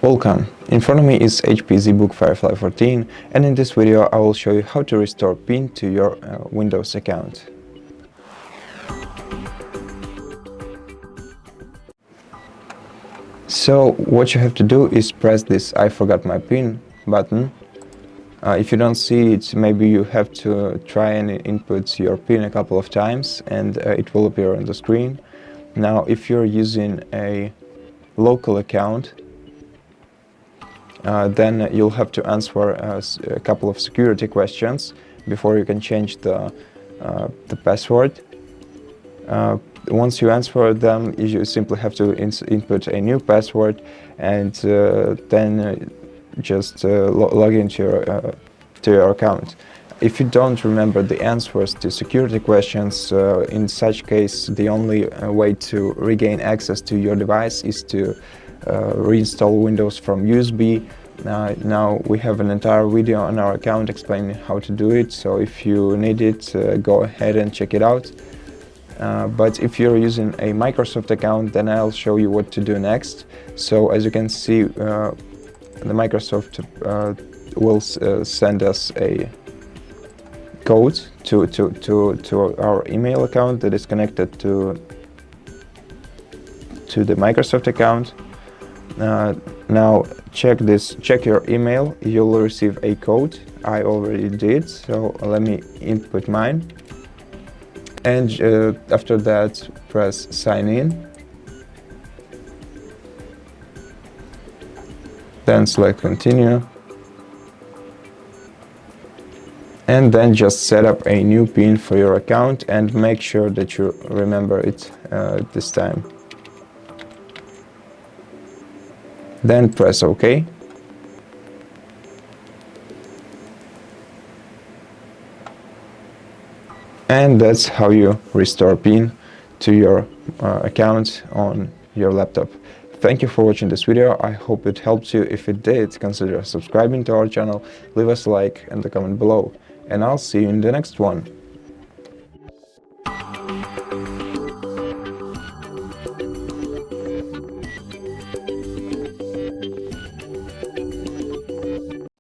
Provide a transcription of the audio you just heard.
Welcome! In front of me is HP ZBook Firefly 14, and in this video I will show you how to restore PIN to your Windows account. So what you have to do is press this I forgot my PIN button. If you don't see it, maybe you have to try and input your PIN a couple of times and it will appear on the screen. Now if you're using a local account, then you'll have to answer a couple of security questions before you can change the password. Once you answer them, you simply have to input a new password and then just log into your account. If you don't remember the answers to security questions, in such case the only way to regain access to your device is to reinstall Windows from USB. Now we have an entire video on our account explaining how to do it, so if you need it, go ahead and check it out. But if you're using a Microsoft account, then I'll show you what to do next. So as you can see, the Microsoft will send us a code to our email account that is connected to the Microsoft account. Now check your email, you'll receive a code. I already did, so let me input mine. And after that, press sign in. Then select continue. And then just set up a new PIN for your account and make sure that you remember it this time. Then press OK. And that's how you restore PIN to your account on your laptop. Thank you for watching this video. I hope it helped you. If it did, consider subscribing to our channel, leave us a like and a comment below. And I'll see you in the next one.